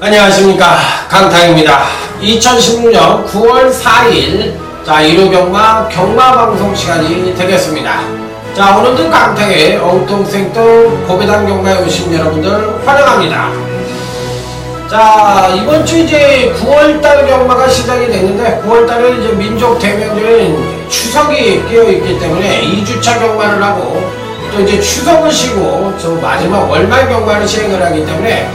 안녕하십니까, 강타입니다. 2016년 9월 4일 자 1호 경마 방송 시간이 되겠습니다. 자, 오늘도 강타의 엉뚱생뚱 고배당 경마에 오신 여러분들 환영합니다. 자, 이번주 이제 9월달 경마가 시작이 됐는데, 9월달에 이제 민족 대명절인 추석이 끼어있기 때문에 2주차 경마를 하고, 또 이제 추석을 쉬고 저 마지막 월말 경마를 시행을 하기 때문에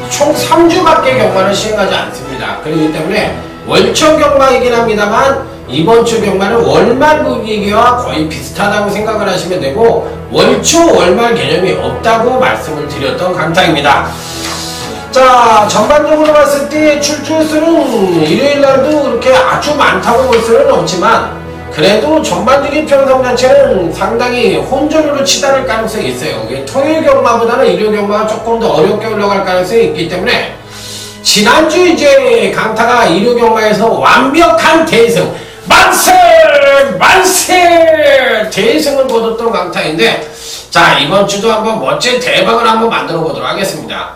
총 3주밖에 경마를 시행하지 않습니다. 그렇기 때문에 월초 경마이긴 합니다만, 이번 주 경마는 월말 분위기와 거의 비슷하다고 생각을 하시면 되고, 월초 월말 개념이 없다고 말씀을 드렸던 강타입니다. 자, 전반적으로 봤을 때 출주수는 일요일날도 그렇게 아주 많다고 볼 수는 없지만, 그래도 전반적인 편성 자체는 상당히 혼전으로 치달을 가능성이 있어요. 토요일 경마보다는 일요일 경마가 조금 더 어렵게 올라갈 가능성이 있기 때문에, 지난주 이제 강타가 일요일 경마에서 완벽한 대승, 만세 대승을 거뒀던 강타인데, 자, 이번 주도 한번 멋진 대박을 한번 만들어 보도록 하겠습니다.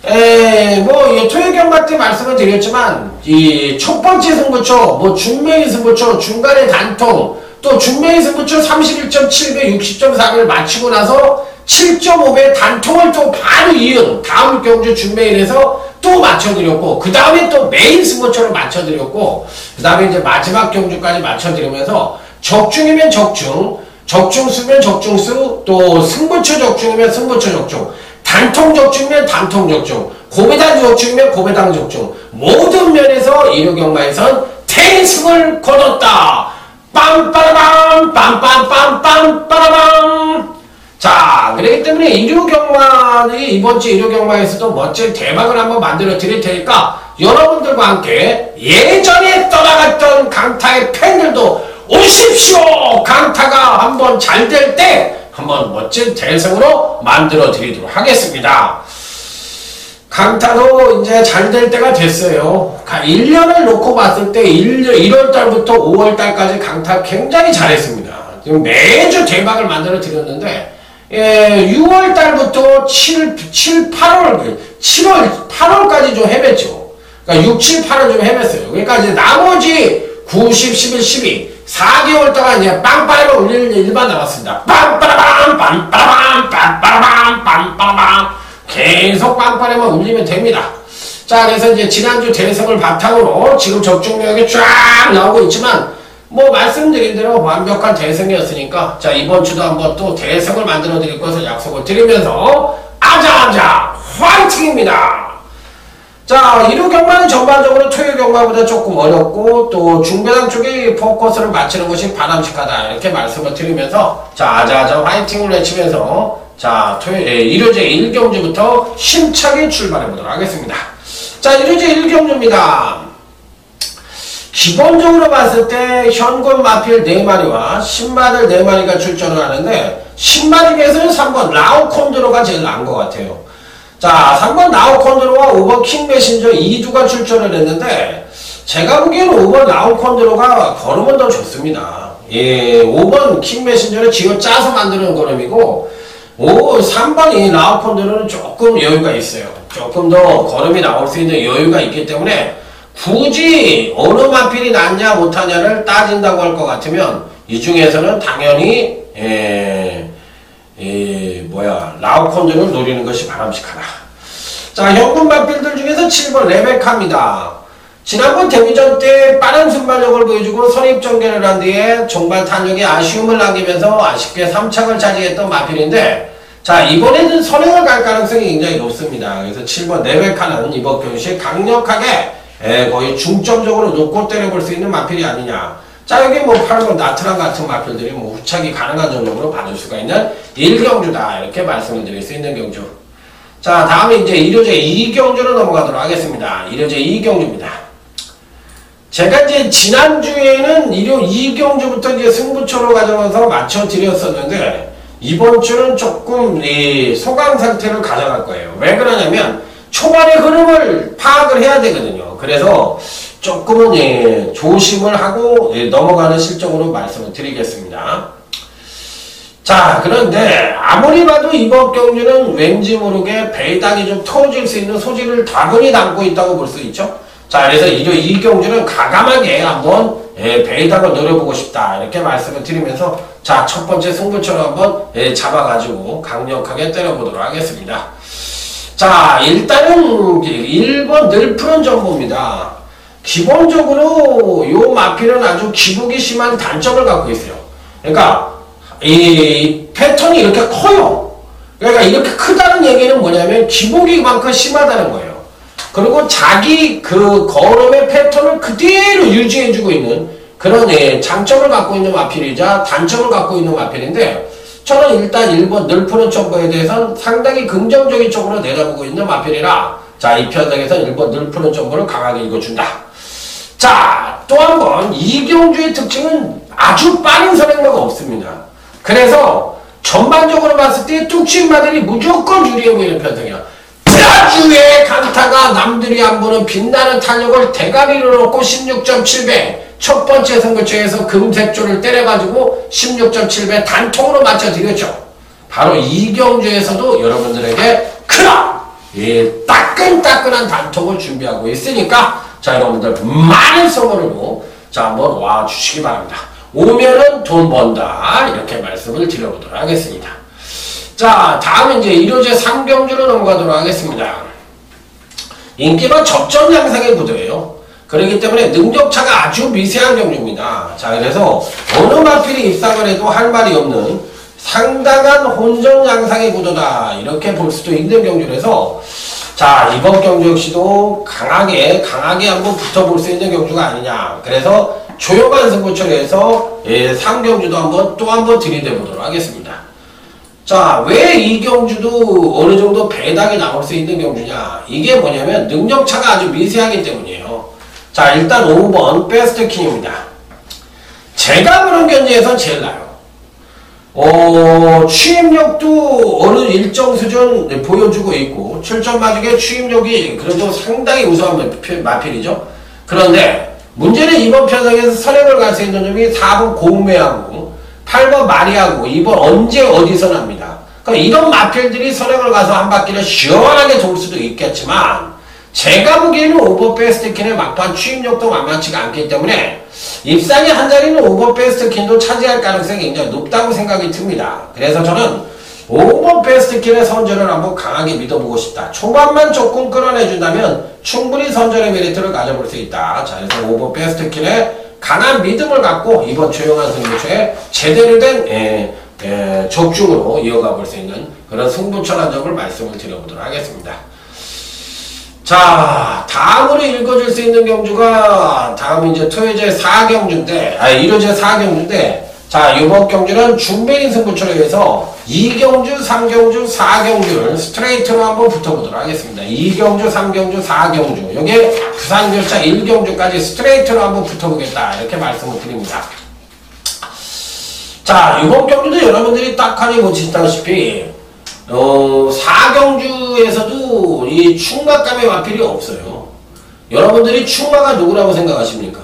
토요일 경마 때 말씀을 드렸지만, 이 첫 번째 승부처, 중매인 승부처, 중간에 단통, 또 중매인 승부처 31.7배, 60.4배를 마치고 나서 7.5배 단통을 또 바로 이은 다음 경주 중매인에서 또 맞춰드렸고, 그 다음에 또 메인 승부처를 맞춰드렸고, 그 다음에 이제 마지막 경주까지 맞춰드리면서 적중이면 적중, 적중수면 적중수, 또 승부처 적중이면 승부처 적중, 단통 적중이면 단통 적중, 고배당 적중이면 고배당 적중, 모든 면에서 일요 경마에선 대승을 거뒀다. 빰빠라밤 빰빰빰빰 빠라밤. 자, 그렇기 때문에 일요 경마의 이번주 일요 경마에서도 멋진 대박을 한번 만들어 드릴 테니까, 여러분들과 함께 예전에 떠나갔던 강타의 팬들도 오십시오. 강타가 한번 잘 될 때 한번 멋진 대승으로 만들어 드리도록 하겠습니다. 강타도 이제 잘 될 때가 됐어요. 1년을 놓고 봤을 때 1월달부터 5월달까지 강타 굉장히 잘했습니다. 지금 매주 대박을 만들어 드렸는데, 6월달부터 7월, 8월까지 좀 헤맸죠. 그러니까 6, 7, 8을 좀 헤맸어요. 그러니까 이제 나머지 9, 10, 11, 12, 4개월 동안 이제 빵빠라만 울리는 일만 남았습니다. 빵빠라밤, 빵빠라밤, 빵빠라밤, 빵빠라밤. 계속 빵빠라만 울리면 됩니다. 자, 그래서 이제 지난주 대승을 바탕으로 지금 적중력이 쫙 나오고 있지만, 말씀드린 대로 완벽한 대승이었으니까, 자, 이번 주도 한번 또 대승을 만들어 드릴 것을 약속을 드리면서, 아자아자, 화이팅입니다! 자, 일요 경마는 전반적으로 토요일 경마보다 조금 어렵고, 또 중배당 쪽에 포커스를 맞추는 것이 바람직하다, 이렇게 말씀을 드리면서, 자, 아자아자 화이팅을 외치면서, 자, 일요제 1경주부터 힘차게 출발해 보도록 하겠습니다. 자, 일요제 1경주입니다. 기본적으로 봤을 때 현금 마필 4마리와 신마들 4마리가 출전을 하는데, 신마리 중에서는 3번 라오콘드로가 제일 나은 것 같아요. 자, 3번 라오콘드로와 5번 킹메신저 2두가 출전을 했는데, 제가 보기에는 5번 라오콘드로가 걸음은 더 좋습니다. 5번 킹메신저는 지어 짜서 만드는 걸음이고, 3번이 라오콘드로는 조금 여유가 있어요. 조금 더 걸음이 나올 수 있는 여유가 있기 때문에, 굳이 어느 마필이 낫냐 못하냐를 따진다고 할 것 같으면, 이 중에서는 당연히 라오콘드를 노리는 것이 바람직하다. 자, 현금 마필들 중에서 7번 레베카입니다. 지난번 데뷔전 때 빠른 순발력을 보여주고 선입전개를 한 뒤에 종발 탄력에 아쉬움을 남기면서 아쉽게 3착을 차지했던 마필인데, 자, 이번에는 선행을 갈 가능성이 굉장히 높습니다. 그래서 7번 레베카는 이번 경시에 강력하게 거의 중점적으로 놓고 때려볼 수 있는 마필이 아니냐. 자, 여기 8번 나트랑 같은 마필들이 후착이 가능한 전력으로 받을 수가 있는 1경주다, 이렇게 말씀을 드릴 수 있는 경주. 자, 다음에 이제 일요제 2경주로 넘어가도록 하겠습니다. 일요제 2경주입니다. 제가 이제 지난주에는 일요 이경주부터 이제 승부처로 가져가서 맞춰드렸었는데, 이번 주는 조금 소강 상태를 가져갈 거예요. 왜 그러냐면, 초반의 흐름을 파악을 해야 되거든요. 그래서 조금은 조심을 하고 넘어가는 실적으로 말씀을 드리겠습니다. 자, 그런데 아무리 봐도 이번 경주는 왠지 모르게 배당이 좀 터질 수 있는 소지를 다분히 담고 있다고 볼 수 있죠. 자, 그래서 이 경주는 과감하게 한번 배당을 노려보고 싶다 이렇게 말씀을 드리면서, 자, 첫 번째 승부처럼 한번 잡아가지고 강력하게 때려보도록 하겠습니다. 자, 일단은 1번 늘 푸른 정보입니다. 기본적으로 요 마필은 아주 기복이 심한 단점을 갖고 있어요. 그러니까 이 패턴이 이렇게 커요. 그러니까 이렇게 크다는 얘기는 뭐냐면 기복이 그만큼 심하다는 거예요. 그리고 자기 그 걸음의 패턴을 그대로 유지해주고 있는 그런 장점을 갖고 있는 마필이자 단점을 갖고 있는 마필인데, 저는 일단 1번 늘 푸른 정보에 대해서는 상당히 긍정적인 쪽으로 내다보고 있는 마필이라, 자, 이 편성에서 1번 늘 푸른 정보를 강하게 읽어준다. 자, 또 한 번 이경주의 특징은 아주 빠른 선행마가 없습니다. 그래서 전반적으로 봤을 때 뚝심마들이 무조건 유리해 보이는 편성이야. 지난주에 강타가 남들이 안 보는 빛나는 탄력을 대가리로 놓고 16.7배 첫 번째 승부처에서 금색조를 때려가지고 16.7배 단통으로 맞춰드렸죠. 바로 이경주에서도 여러분들에게 따끈따끈한 단통을 준비하고 있으니까, 자, 여러분들 많은 선물로 자, 한번 와주시기 바랍니다. 오면은 돈 번다 이렇게 말씀을 드려보도록 하겠습니다. 자, 다음은 이제 1호제 3경주로 넘어가도록 하겠습니다. 인기가 접전 양상의 구도예요. 그렇기 때문에 능력차가 아주 미세한 경주입니다. 자, 그래서 어느 마필이 입상을 해도 할 말이 없는 상당한 혼전 양상의 구도다 이렇게 볼 수도 있는 경주라서, 자, 이번 경주 역시도 강하게 한번 붙어볼 수 있는 경주가 아니냐. 그래서 조용한 승부처에서 3경주도 또 한번 들이대보도록 하겠습니다. 자, 왜 이 경주도 어느 정도 배당이 나올 수 있는 경주냐. 이게 뭐냐면 능력차가 아주 미세하기 때문이에요. 자, 일단 5번 베스트킨입니다. 제가 보는 견지에선 제일 나아요. 추임력도 어느 일정 수준 보여주고 있고, 출전 마중에 추임력이 그래도 상당히 우수한 마필이죠. 그런데 문제는 이번 편성에서 선행을 갈 수 있는 점이 4번 고음매하고 8번 마리하고 2번 언제 어디서 납니다. 그러니까 이런 마필들이 선행을 가서 한 바퀴를 시원하게 돌 수도 있겠지만, 제가 보기에는 5번 베스트킨의 막판 추임력도 만만치가 않기 때문에 입상의 한 자리는 5번 베스트킨도 차지할 가능성이 굉장히 높다고 생각이 듭니다. 그래서 저는 5번 베스트킨의 선전을 한번 강하게 믿어보고 싶다. 초반만 조금 끌어내준다면 충분히 선전의 메리트를 가져볼 수 있다. 자, 그래서 5번 베스트킨의 강한 믿음을 갖고 이번 조용한 승부처에 제대로 된 적중으로 이어가 볼 수 있는 그런 승부처라는 점을 말씀을 드려보도록 하겠습니다. 자, 다음으로 읽어줄 수 있는 경주가 다음 이제 토요제 4경주인데, 1호제 4경주인데, 자, 이번 경주는 중매인 승부처로 해서 2경주, 3경주, 4경주를 스트레이트로 한번 붙어보도록 하겠습니다. 2경주, 3경주, 4경주. 여기에 부산교차 1경주까지 스트레이트로 한번 붙어보겠다. 이렇게 말씀을 드립니다. 자, 이번 경주도 여러분들이 딱하니 보시다시피 4경주에서도 이 충마감의 마필이 없어요. 여러분들이 충마가 누구라고 생각하십니까?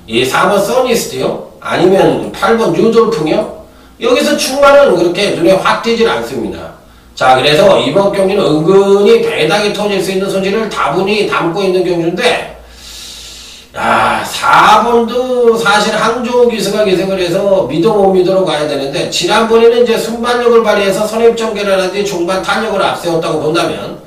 이 4번 써니스트요? 아니면 8번 유돌풍이요? 여기서 충마는 그렇게 눈에 확 띄질 않습니다. 자, 그래서 이번 경기는 은근히 배당이 터질 수 있는 소지를 다분히 담고 있는 경주인데, 4번도 사실 항저우 기수가 기생을 해서 믿어 못 믿어로 가야 되는데, 지난번에는 이제 순발력을 발휘해서 선입전개를 하는데 종반 탄력을 앞세웠다고 본다면,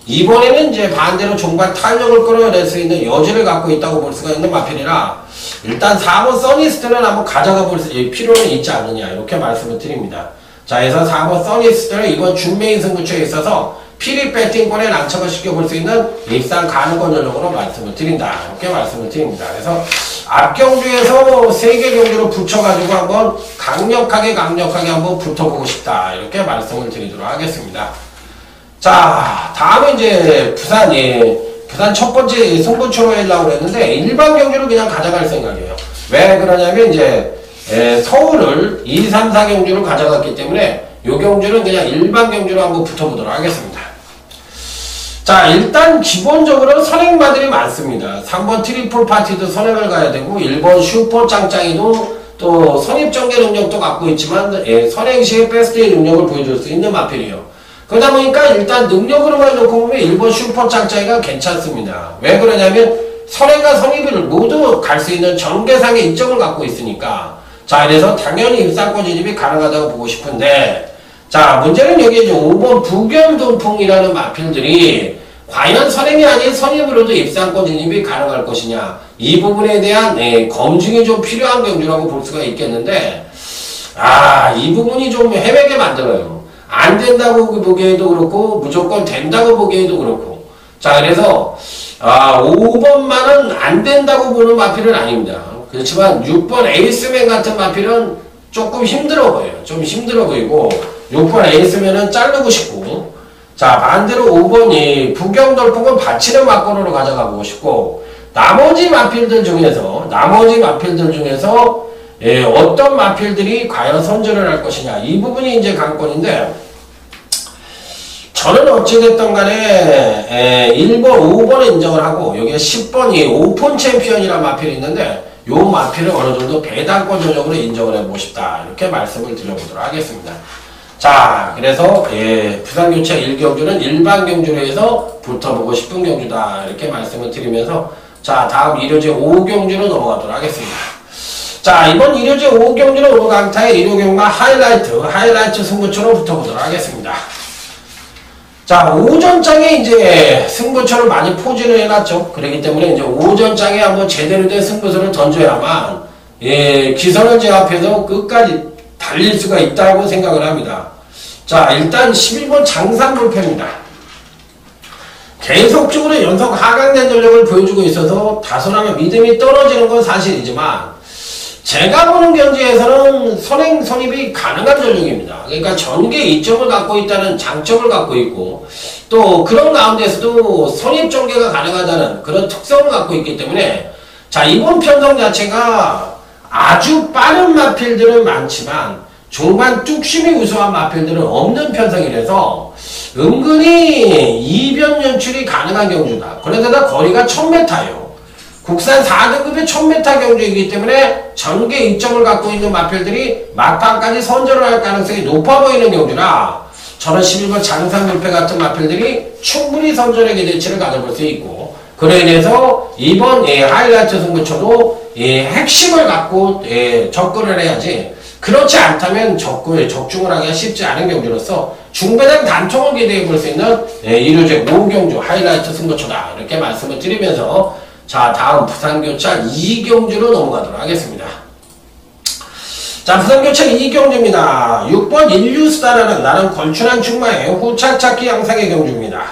이번에는 이제 반대로 종반 탄력을 끌어낼 수 있는 여지를 갖고 있다고 볼 수가 있는 마필이라, 일단 4번 써니스트는 한번 가져가 볼 필요는 있지 않느냐 이렇게 말씀을 드립니다. 자, 그래서 4번 써니스트는 이번 준메인 승부처에 있어서 피리 배팅권에 낭착을 시켜볼 수 있는 입상 가능권 전적으로 말씀을 드린다 이렇게 말씀을 드립니다. 그래서 앞경주에서 3개 경주로 붙여가지고 한번 강력하게 한번 붙어보고 싶다 이렇게 말씀을 드리도록 하겠습니다. 자, 다음은 이제 부산 부산 첫 번째 승부처로 하려고 그랬는데 일반 경주를 그냥 가져갈 생각이에요. 왜 그러냐면 이제 서울을 2, 3, 4 경주를 가져갔기 때문에 요 경주는 그냥 일반 경주로 한번 붙어보도록 하겠습니다. 자, 일단 기본적으로 선행마들이 많습니다. 3번 트리플 파티도 선행을 가야 되고 1번 슈퍼 짱짱이도 또 선입전개 능력도 갖고 있지만 선행 시에 베스트의 능력을 보여줄 수 있는 마필이에요. 그러다 보니까 일단 능력으로만 놓고 보면 1번 슈퍼 짱짱이가 괜찮습니다. 왜 그러냐면 선행과 선입을 모두 갈 수 있는 전개상의 이점을 갖고 있으니까. 자, 그래서 당연히 입상권 진입이 가능하다고 보고 싶은데, 자, 문제는 여기 이제 5번 부결동풍이라는 마필들이 과연 선행이 아닌 선입으로도 입상권 진입이 가능할 것이냐, 이 부분에 대한 검증이 좀 필요한 경주라고 볼 수가 있겠는데, 이 부분이 좀 헤매게 만들어요. 안 된다고 보기에도 그렇고 무조건 된다고 보기에도 그렇고. 자, 그래서 5번만은 안 된다고 보는 마필은 아닙니다. 그렇지만 6번 에이스맨 같은 마필은 조금 힘들어 보여요. 좀 힘들어 보이고 6번 에이스맨은 자르고 싶고, 자, 반대로 5번이 부경돌풍은 받치는 막건으로 가져가고 싶고, 나머지 마필들 중에서 어떤 마필들이 과연 선전을 할 것이냐, 이 부분이 이제 관건인데, 저는 어찌됐든 간에 1번, 5번을 인정을 하고 여기에 10번이 오픈 챔피언이라는 마필이 있는데 요 마필을 어느 정도 배당권 전적으로 인정을 해보고 싶다, 이렇게 말씀을 드려보도록 하겠습니다. 자, 그래서 부산교체 1경주는 일반 경주로 해서 붙어보고 싶은 경주다, 이렇게 말씀을 드리면서, 자, 다음 일요제 5경주로 넘어가도록 하겠습니다. 자, 이번 일요제 5경주는 오늘 강타의 일요경마 하이라이트 승부처로 붙어보도록 하겠습니다. 자, 오전장에 이제 승부처를 많이 포진을 해놨죠. 그렇기 때문에 이제 오전장에 한번 제대로 된 승부수를 던져야만, 기선을 제압해서 끝까지 달릴 수가 있다고 생각을 합니다. 자, 일단 11번 장산불패입니다. 계속적으로 연속 하강된 전력을 보여주고 있어서 다소나마 믿음이 떨어지는 건 사실이지만, 제가 보는 경지에서는 선행, 선입이 가능한 전력입니다. 그러니까 전개 이점을 갖고 있다는 장점을 갖고 있고, 또 그런 가운데서도 선입 전개가 가능하다는 그런 특성을 갖고 있기 때문에, 자, 이번 편성 자체가 아주 빠른 마필들은 많지만 중반 뚝심이 우수한 마필들은 없는 편성이라서 은근히 이변 연출이 가능한 경주다. 그런데다 거리가 1000m예요. 국산 4등급의 1000m 경주이기 때문에 전개 이점을 갖고 있는 마필들이 막판까지 선전을 할 가능성이 높아 보이는 경주라, 저는 11번 장산불패 같은 마필들이 충분히 선전의 기대치를 가져볼 수 있고, 그로 인해서 이번 하이라이트 승부처도 핵심을 갖고 접근을 해야지, 그렇지 않다면 적중을 하기가 쉽지 않은 경주로서 중배당 단통을 기대해 볼 수 있는 일요제 5경주 하이라이트 승부처다, 이렇게 말씀을 드리면서, 자, 다음 부산교차 2경주로 넘어가도록 하겠습니다. 자, 부산교차 2경주입니다. 6번 인류스타라는 나는 걸출한 충마의 후착찾기 양상의 경주입니다.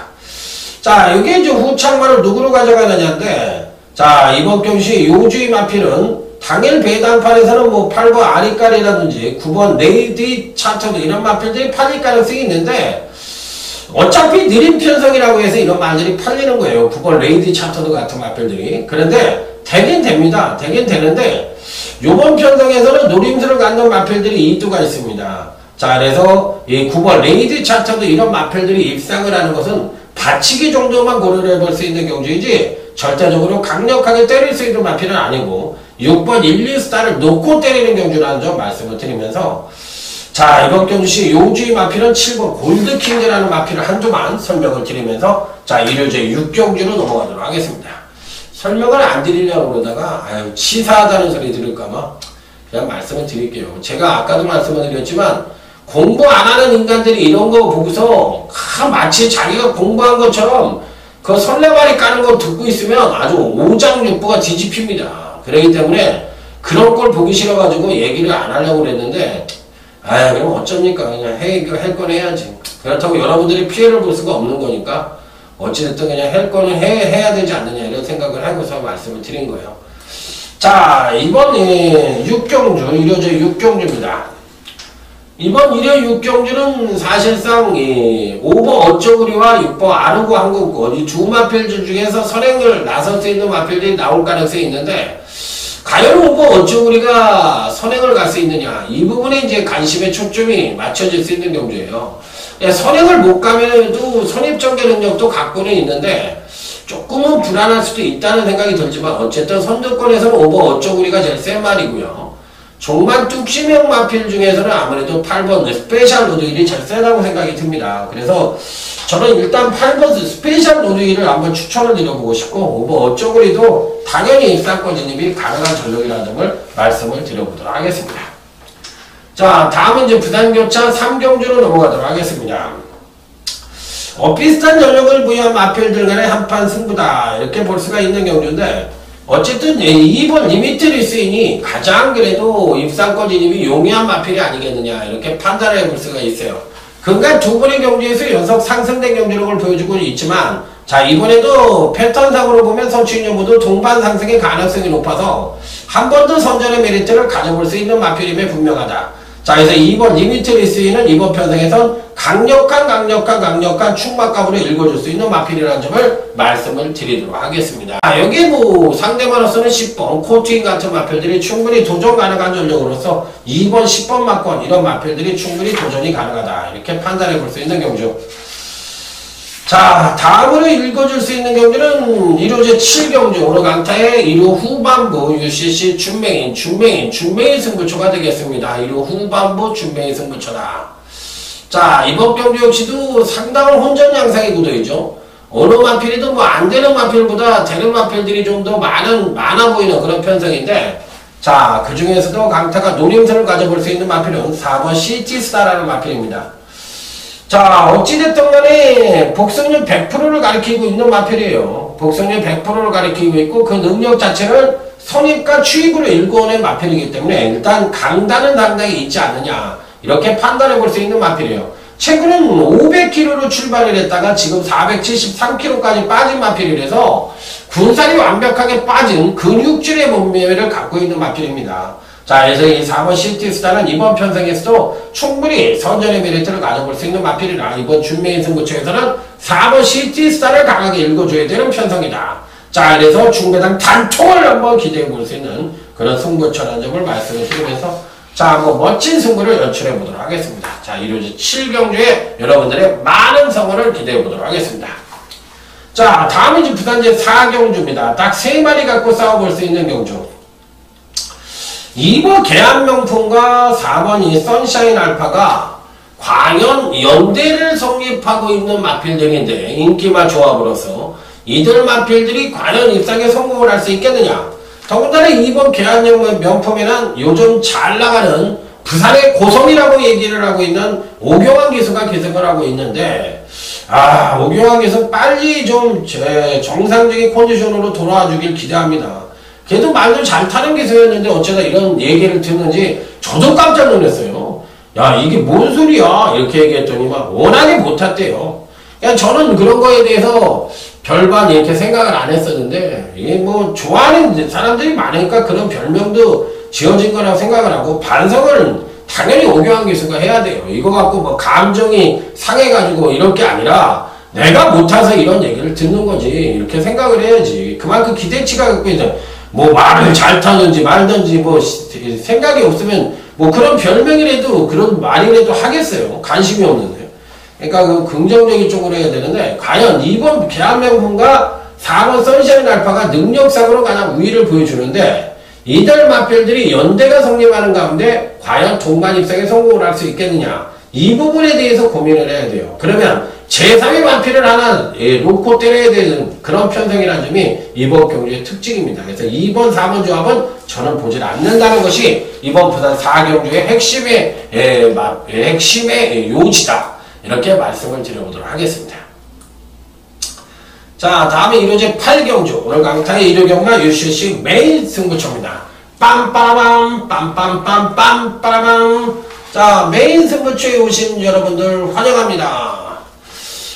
자, 여기 이제 후착마를 누구로 가져가느냐인데, 자, 이번 경시 요주의 마필은 당일 배당판에서는 뭐 8번 아리까리라든지 9번 레이디 차트도 이런 마필들이 팔릴 가능성이 있는데, 어차피 느린 편성이라고 해서 이런 말들이 팔리는 거예요. 9번 레이디 차터드 같은 마필들이. 그런데 되긴 됩니다. 되긴 되는데 요번 편성에서는 노림수를 갖는 마필들이 2두가 있습니다. 자, 그래서 이 9번 레이디 차터드 이런 마필들이 입상을 하는 것은 받치기 정도만 고려를 해볼 수 있는 경주이지 절대적으로 강력하게 때릴 수 있는 마필은 아니고 6번 인류스타를 놓고 때리는 경주라는 점 말씀을 드리면서, 자, 이번 경주시 요주의 마필은 7번 골드킹즈라는 마필을 한두만 설명을 드리면서, 자, 일요제 6경주로 넘어가도록 하겠습니다. 설명을 안 드리려고 그러다가 치사하다는 소리 들을까봐 그냥 말씀을 드릴게요. 제가 아까도 말씀을 드렸지만 공부 안 하는 인간들이 이런 거 보고서 마치 자기가 공부한 것처럼 그 설레발이 까는 거 듣고 있으면 아주 오장육부가 뒤집힙니다. 그렇기 때문에 그런 걸 보기 싫어가지고 얘기를 안 하려고 그랬는데, 그럼 어쩝니까? 그냥 할 건 해야지. 그렇다고 여러분들이 피해를 볼 수가 없는 거니까, 어찌됐든 그냥 할 거는 해야 되지 않느냐, 이런 생각을 하고서 말씀을 드린 거예요. 자, 이번 6경주, 일요제 6경주입니다. 이번 1회 6경주는 사실상 5번 어쩌구리와 6번 아르고 항공권 이 두 마필들 중에서 선행을 나설 수 있는 마필들이 나올 가능성이 있는데 과연 5번 어쩌구리가 선행을 갈 수 있느냐 이 부분에 이제 관심의 초점이 맞춰질 수 있는 경주예요. 선행을 못 가면도 선입전개 능력도 갖고는 있는데 조금은 불안할 수도 있다는 생각이 들지만 어쨌든 선두권에서는 5번 어쩌구리가 제일 센 말이고요. 종만 뚝심형 마필 중에서는 아무래도 8번 스페셜 로드힐이 제일 세다고 생각이 듭니다. 그래서 저는 일단 8번 스페셜 로드힐을 한번 추천을 드려보고 싶고 5번 어쩌구리도 당연히 입상권 진입이 가능한 전력이라는 점을 말씀을 드려보도록 하겠습니다. 자, 다음은 이제 부산교차 3경주로 넘어가도록 하겠습니다. 비슷한 전력을 부여한 마필들 간의 한판 승부다 이렇게 볼 수가 있는 경주인데 어쨌든 2번 리미트 리스인이 가장 그래도 입상권 진입이 용이한 마필이 아니겠느냐 이렇게 판단해 볼 수가 있어요. 그간 두 번의 경주에서 연속 상승된 경주력을 보여주고 있지만 자 이번에도 패턴상으로 보면 선취인 여부도 동반 상승의 가능성이 높아서 한 번 더 선전의 메리트를 가져볼 수 있는 마필임에 분명하다. 자 그래서 2번 리미트 리스인은 이번 편성에선 강력한 충막감으로 읽어줄 수 있는 마필이라는 점을 말씀을 드리도록 하겠습니다. 여기에 뭐 상대방으로서는 10번 코트인 같은 마필들이 충분히 도전 가능한 전력으로서 2번 10번 막권 이런 마필들이 충분히 도전이 가능하다 이렇게 판단해 볼 수 있는 경주. 자 다음으로 읽어줄 수 있는 경주는 1호제 7경주 오늘 강타의 1호 후반부 UCC 준맹인 승부처가 되겠습니다. 1호 후반부 준맹인 승부처다. 자 이번 경주 역시도 상당한 혼전 양상의 구도이죠. 어느 마필이든 뭐 안되는 마필보다 되는 마필들이 좀 더 많아 보이는 그런 편성인데 자 그 중에서도 강타가 노림선을 가져볼 수 있는 마필은 4번 시티스타라는 마필입니다. 자 어찌됐든 간에 복승률 100%를 가리키고 있는 마필이에요. 복승률 100%를 가리키고 있고 그 능력 자체를 선입과 추입으로 일궈낸 마필이기 때문에 일단 강단은 상당히 있지 않느냐 이렇게 판단해 볼 수 있는 마필이에요. 최근은 500kg로 출발을 했다가 지금 473kg까지 빠진 마필이라서 군살이 완벽하게 빠진 근육질의 몸매를 갖고 있는 마필입니다. 자 그래서 이 4번 시티스타는 이번 편성에서도 충분히 선전의 메리트를 가져볼 수 있는 마필이라 이번 준매인 승부처에서는 4번 시티스타를 강하게 읽어줘야 되는 편성이다. 자 그래서 중매당 단통을 한번 기대해 볼 수 있는 그런 승부처라는 점을 말씀을 드리면서 자 뭐 멋진 승부를 연출해 보도록 하겠습니다. 자 1호제 7경주에 여러분들의 많은 성원을 기대해 보도록 하겠습니다. 자 다음은 이제 부산제 4경주입니다. 딱 3마리 갖고 싸워볼 수 있는 경주. 2번 계한명품과 4번 이 선샤인 알파가 과연 연대를 성립하고 있는 마필들인데 인기마 조합으로서 이들 마필들이 과연 입상에 성공을 할 수 있겠느냐. 더군다나 2번 계한명품에는 요즘 잘 나가는 부산의 고성이라고 얘기를 하고 있는 오경환 기수가 계승을 하고 있는데 오경환 기수 빨리 좀 정상적인 컨디션으로 돌아와 주길 기대합니다. 걔도 말도 잘 타는 기수였는데 어쩌다 이런 얘기를 듣는지 저도 깜짝 놀랐어요. 야 이게 뭔 소리야 이렇게 얘기했더니만 워낙에 못 탔대요. 그냥 저는 그런 거에 대해서 별반 이렇게 생각을 안 했었는데 이게 뭐 좋아하는 사람들이 많으니까 그런 별명도 지어진 거라고 생각을 하고 반성을 당연히 오경환 기수가 해야 돼요. 이거 갖고 뭐 감정이 상해가지고 이럴 게 아니라 내가 못 타서 이런 얘기를 듣는 거지 이렇게 생각을 해야지. 그만큼 기대치가 갖고 있는 뭐 말을 잘 타든지 말든지 뭐 생각이 없으면 뭐 그런 별명이라도 그런 말이라도 하겠어요. 관심이 없는데. 그러니까 그 긍정적인 쪽으로 해야 되는데 과연 2번 계한명품과 4번 선샤인 알파가 능력상으로 가장 우위를 보여주는데 이들 마필들이 연대가 성립하는 가운데 과연 동반 입상에 성공을 할 수 있겠느냐 이 부분에 대해서 고민을 해야 돼요. 그러면 제3의 마필을 하나 놓고 때려야 되는 그런 편성이라는 점이 이번 경주의 특징입니다. 그래서 2번, 4번 조합은 저는 보질 않는다는 것이 이번 부산 4경주의 핵심의 요지다. 이렇게 말씀을 드려보도록 하겠습니다. 자 다음에 1호제 8경주 오늘 강타의 1호경마 UCC 메인 승부처입니다. 빰빠라밤 빰빰빰빰 자 메인 승부처에 오신 여러분들 환영합니다.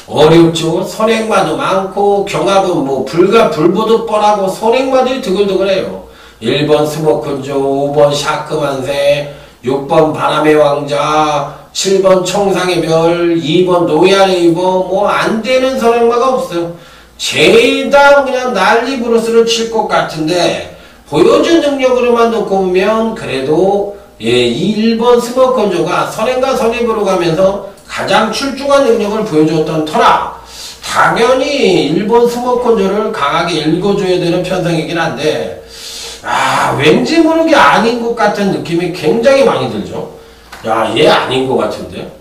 어렵죠. 선행마도 많고 경합은 뭐 불보듯 뻔하고 선행마들이 드글드글해요. 1번 스모큰조 5번 샤크만세 6번 바람의 왕자, 7번 청상의 별, 2번 노야네이버, 뭐 안 되는 선행마가 없어요. 죄다 그냥 난리 브루스를 칠 것 같은데 보여준 능력으로만 놓고 보면 그래도 예, 1번 스모컨조가 선행과 선입으로 가면서 가장 출중한 능력을 보여줬던 터라 당연히 1번 스모컨조를 강하게 읽어줘야 되는 편성이긴 한데 왠지 모르게 아닌 것 같은 느낌이 굉장히 많이 들죠. 야, 얘 아닌 것 같은데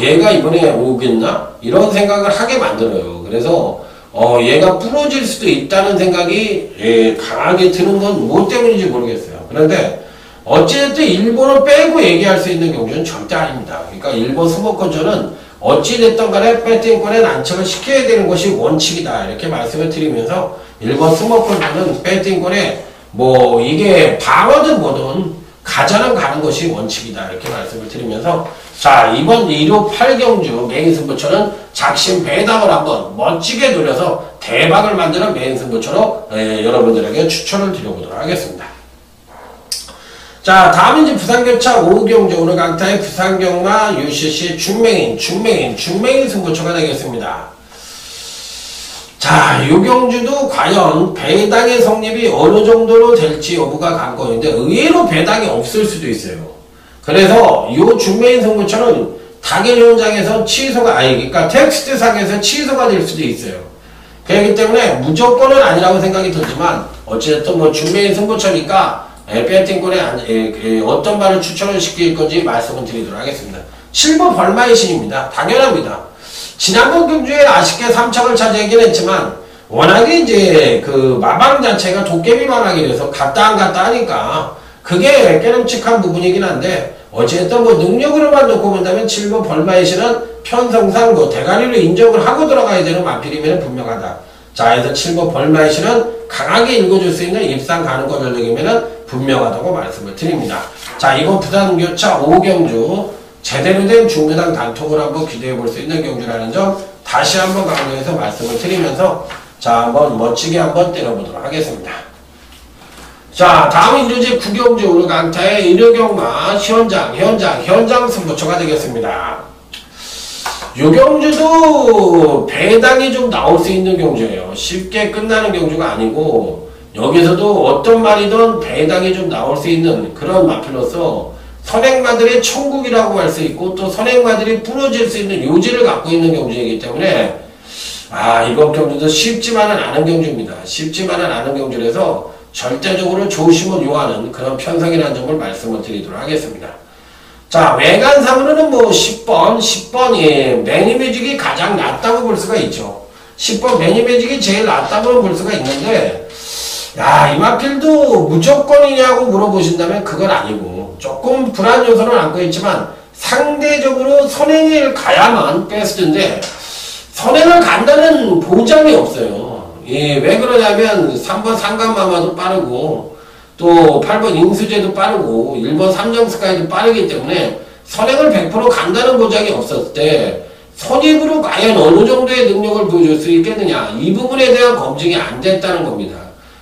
얘가 이번에 오겠나? 이런 생각을 하게 만들어요. 그래서 얘가 부러질 수도 있다는 생각이 강하게 드는 건 뭐 때문인지 모르겠어요. 그런데 어찌됐든 일본을 빼고 얘기할 수 있는 경우는 절대 아닙니다. 그러니까 일본 스모컨조는 어찌됐든 간에 배팅권에 난척을 시켜야 되는 것이 원칙이다. 이렇게 말씀을 드리면서 일본 스모컨조는 배팅권에 뭐 이게 방어든 뭐든 가자는 가는 것이 원칙이다. 이렇게 말씀을 드리면서 자, 이번 1호 8경주 메인 승부처는 작심 배당을 한번 멋지게 돌려서 대박을 만드는 메인 승부처로 여러분들에게 추천을 드려보도록 하겠습니다. 자, 다음은 이제 부산교차 5경주 오늘 강타의 부산경마 UCC 중맹인 승부처가 되겠습니다. 자, 이 경주도 과연 배당의 성립이 어느 정도로 될지 여부가 관건인데 의외로 배당이 없을 수도 있어요. 그래서 이 중매인 승부처는 당일 현장에서 취소가 그러니까 텍스트상에서 취소가 될 수도 있어요. 그렇기 때문에 무조건은 아니라고 생각이 들지만 어쨌든 뭐 중매인 승부처니까 배팅권에 어떤 말을 추천을 시킬 건지 말씀을 드리도록 하겠습니다. 실버 벌마의 신입니다. 당연합니다. 지난번 경주에 아쉽게 3착을 차지하긴 했지만 워낙에 이제 그 마방 자체가 도깨비 마방이라서 갔다 안 갔다 하니까 그게 깨름칙한 부분이긴 한데 어쨌든 뭐 능력으로만 놓고 본다면 7번 벌마의 신은 편성상 뭐 대가리로 인정을 하고 들어가야 되는 마필이면 분명하다. 자, 그래서 7번 벌마의 신은 강하게 읽어줄 수 있는 입상 가능과 전력이면 분명하다고 말씀을 드립니다. 자, 이번 부산교차 5경주 제대로 된 중매당 단톡을 한번 기대해 볼 수 있는 경주라는 점 다시 한번 강조해서 말씀을 드리면서 자, 한번 멋지게 한번 때려보도록 하겠습니다. 자, 다음은 이제 9경주 오늘 강타의 일요경마 현장 승부처가 되겠습니다. 요 경주도 배당이 좀 나올 수 있는 경주예요. 쉽게 끝나는 경주가 아니고 여기서도 어떤 말이든 배당이 좀 나올 수 있는 그런 마필로서 선행마들의 천국이라고 할 수 있고 또 선행마들이 부러질 수 있는 요지를 갖고 있는 경주이기 때문에 이번 경주도 쉽지만은 않은 경주입니다. 쉽지만은 않은 경주라서 절대적으로 조심을 요하는 그런 편성이라는 점을 말씀을 드리도록 하겠습니다. 자, 외관상으로는 뭐 10번이 매니매직이 가장 낫다고 볼 수가 있죠. 10번 매니매직이 제일 낫다고 볼 수가 있는데 야, 이 마필도 무조건이냐고 물어보신다면 그건 아니고 조금 불안 요소는 안고 있지만 상대적으로 선행을 가야만 베스트인데 선행을 간다는 보장이 없어요. 왜 그러냐면 3번 상감마마도 빠르고 또 8번 인수제도 빠르고 1번 삼정스카이도 빠르기 때문에 선행을 100% 간다는 보장이 없었을 때 선입으로 과연 어느 정도의 능력을 보여줄 수 있겠느냐 이 부분에 대한 검증이 안 됐다는 겁니다.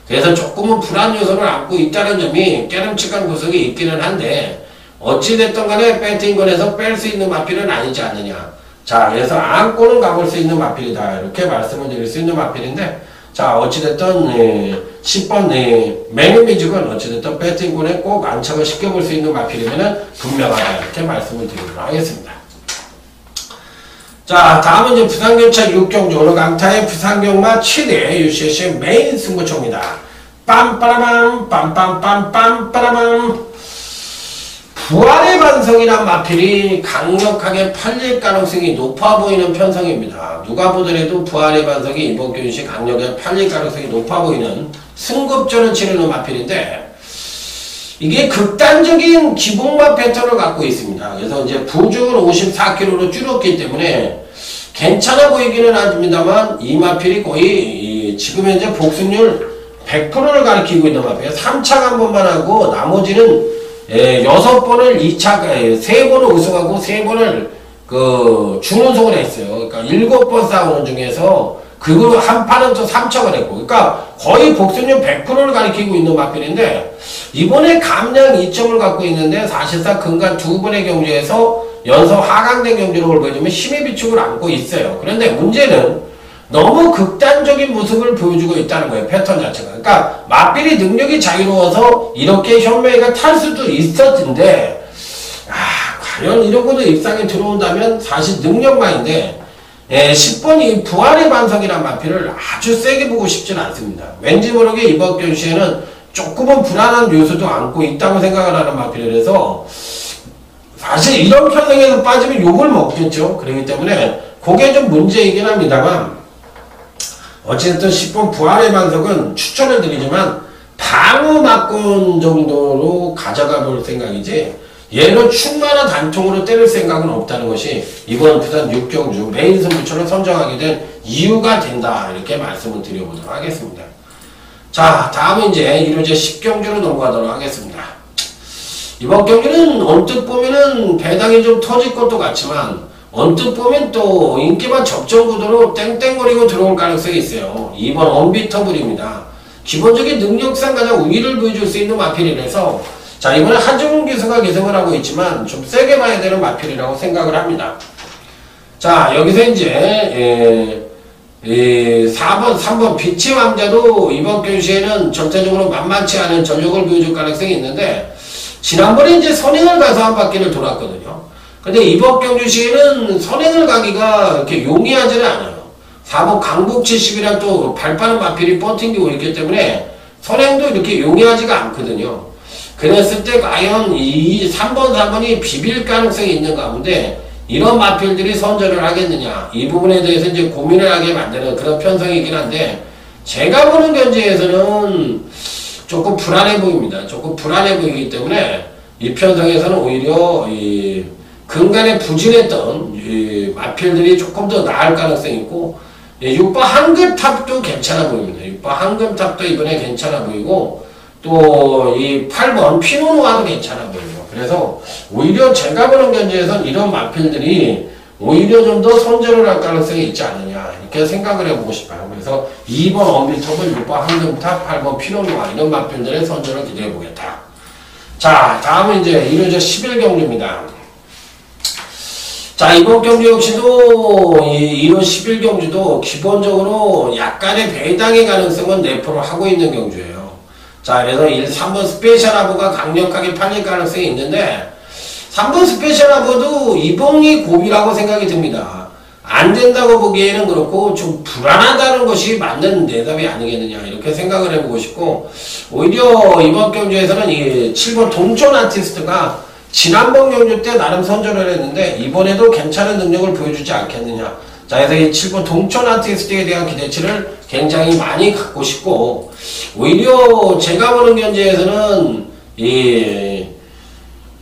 그래서 조금은 불안 요소를 안고 있다는 점이 깨름칙한 구석이 있기는 한데 어찌됐든 간에 배팅권에서 뺄 수 있는 마필은 아니지 않느냐. 자, 그래서 안고는 가볼 수 있는 마필이다 이렇게 말씀을 드릴 수 있는 마필인데 자, 어찌됐든 10번 매니매직은 어찌됐든 배팅권에 꼭 안착을 시켜볼 수 있는 마필이면 분명하다 이렇게 말씀을 드리도록 하겠습니다. 자, 다음은 이제 부산교차 6경주 오늘 강타의 부산경마 최대 UCC 메인 승부처입니다. 빰빠라밤 빰빰빰빰빠라밤 부활의 반성이란 마필이 강력하게 팔릴 가능성이 높아 보이는 편성입니다. 누가 보더라도 부활의 반성이 이번 경주시 강력하게 팔릴 가능성이 높아 보이는 승급전을 치르는 마필인데 이게 극단적인 기복마 패턴을 갖고 있습니다. 그래서 이제 부중을 54kg로 줄였기 때문에 괜찮아 보이기는 합니다만 이 마필이 거의 지금 현재 복승률 100%를 가리키고 있는 마필이에요. 3착 한 번만 하고 나머지는 6번을 2착, 3번을 우승하고 3번을 준우승을 했어요. 그러니까 7번 싸우는 중에서 그리고 한 판은 또 3척을 했고, 그러니까 거의 복수율 100%를 가리키고 있는 마필인데, 이번에 감량 2점을 갖고 있는데, 사실상 근간 두 번의 경주에서 연속 하강된 경주력을 보여주면 힘의 비축을 안고 있어요. 그런데 문제는 너무 극단적인 모습을 보여주고 있다는 거예요, 패턴 자체가. 그러니까 마필이 능력이 자유로워서 이렇게 현명이가 탈 수도 있었는데, 과연 이러고도 입상에 들어온다면 사실 능력만인데, 10번 이 부활의 반석이란 마필을 아주 세게 보고 싶지는 않습니다. 왠지 모르게 이번 경시에는 조금은 불안한 요소도 안고 있다고 생각을 하는 마필이라서 사실 이런 편성에서 빠지면 욕을 먹겠죠. 그렇기 때문에 그게 좀 문제이긴 합니다만 어쨌든 10번 부활의 반석은 추천을 드리지만 방어 막권 정도로 가져가 볼 생각이지 얘로 충만한 단통으로 때릴 생각은 없다는 것이 이번 부산 6경주 메인 승부처를 선정하게 된 이유가 된다. 이렇게 말씀을 드려보도록 하겠습니다. 자, 다음은 이제 1호제 10경주로 넘어가도록 하겠습니다. 이번 경기는 언뜻 보면은 배당이 좀 터질 것도 같지만 언뜻 보면 또 인기만 적정 구도로 땡땡거리고 들어올 가능성이 있어요. 2번 언비터블입니다. 기본적인 능력상 가장 우위를 보여줄 수 있는 마필이라서 자, 이번에 한정훈 기수가 계승을 하고 있지만 좀 세게 봐야 되는 마필이라고 생각을 합니다. 자, 여기서 이제 4번, 3번 빛의 왕자도 이번 경시에는 전체적으로 만만치 않은 전력을 보여줄 가능성이 있는데 지난번에 이제 선행을 가서 한 바퀴를 돌았거든요. 근데 이번 경주 시에는 선행을 가기가 이렇게 용이하지는 않아요. 4번 강북 70이랑 또 발빠른 마필이 뻗팅기고 있기 때문에 선행도 이렇게 용이하지가 않거든요. 그랬을 때 과연 이 3번, 4번이 비빌 가능성이 있는 가운데 이런 마필들이 선전을 하겠느냐 이 부분에 대해서 이제 고민을 하게 만드는 그런 편성이긴 한데 제가 보는 견지에서는 조금 불안해 보입니다. 조금 불안해 보이기 때문에 이 편성에서는 오히려 이 근간에 부진했던 이 마필들이 조금 더 나을 가능성이 있고 6번 한금탑도 괜찮아 보입니다. 6번 한금탑도 이번에 괜찮아 보이고 또 이 8번 피노누아도 괜찮아 보여요. 그래서 오히려 제가 보는 견지에서는 이런 마필들이 오히려 좀 더 선전을 할 가능성이 있지 않느냐 이렇게 생각을 해보고 싶어요. 그래서 2번 언비터블, 6번 한금탑, 8번 피노누아 이런 마필들의 선전을 기대해보겠다. 자, 다음은 이제 1호제 11경주입니다. 자, 이번 경주 역시도 이 1호 11경주도 기본적으로 약간의 배당의 가능성은 내포를 하고 있는 경주예요. 자, 그래서 3번 스페셜 하부가 강력하게 팔릴 가능성이 있는데 3번 스페셜 하부도 이봉이 고비라고 생각이 듭니다. 안 된다고 보기에는 그렇고 좀 불안하다는 것이 맞는 대답이 아니겠느냐 이렇게 생각을 해보고 싶고 오히려 이번 경주에서는 이 7번 동전 아티스트가 지난번 경주 때 나름 선전을 했는데 이번에도 괜찮은 능력을 보여주지 않겠느냐. 자, 그래서 이 7번 동천 아티스트에 대한 기대치를 굉장히 많이 갖고 싶고 오히려 제가 보는 견지에서는 이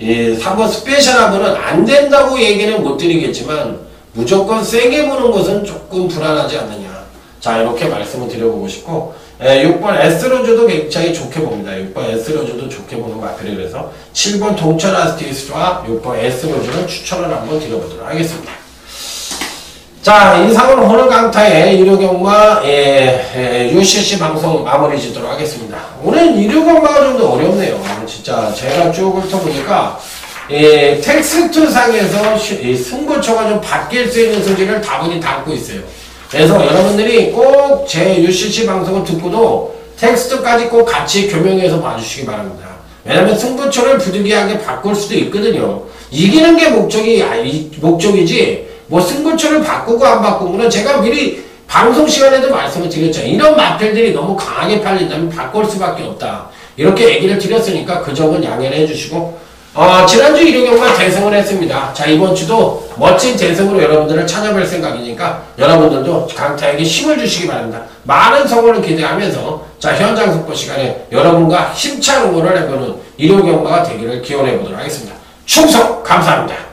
3번 스페셜 하부는 안 된다고 얘기는 못 드리겠지만 무조건 세게 보는 것은 조금 불안하지 않느냐. 자, 이렇게 말씀을 드려보고 싶고 6번 S로즈도 굉장히 좋게 봅니다. 6번 S로즈도 좋게 보는 마필이라서 7번 동천 아티스트와 6번 S로즈는 추천을 한번 드려보도록 하겠습니다. 자, 이상으로 오늘 강타의 일요경마 UCC 방송 마무리 짓도록 하겠습니다. 오늘 일요경마가 좀 더 어렵네요. 진짜 제가 쭉 훑어보니까 텍스트 상에서 승부처가 좀 바뀔 수 있는 소지를 다분히 담고 있어요. 그래서 여러분들이 꼭 제 UCC 방송을 듣고도 텍스트까지 꼭 같이 교명해서 봐주시기 바랍니다. 왜냐면 승부처를 부득이하게 바꿀 수도 있거든요. 이기는 게 목적이지 뭐 승부처를 바꾸고 안 바꾸고는 제가 미리 방송 시간에도 말씀을 드렸죠. 이런 마필들이 너무 강하게 팔린다면 바꿀 수밖에 없다. 이렇게 얘기를 드렸으니까 그 점은 양해를 해주시고 지난주 일요경마 대승을 했습니다. 자, 이번 주도 멋진 대승으로 여러분들을 찾아뵐 생각이니까 여러분들도 강타에게 힘을 주시기 바랍니다. 많은 성원을 기대하면서 자, 현장 속보 시간에 여러분과 힘찬 응원을 해보는 일요경마가 되기를 기원해 보도록 하겠습니다. 충성 감사합니다.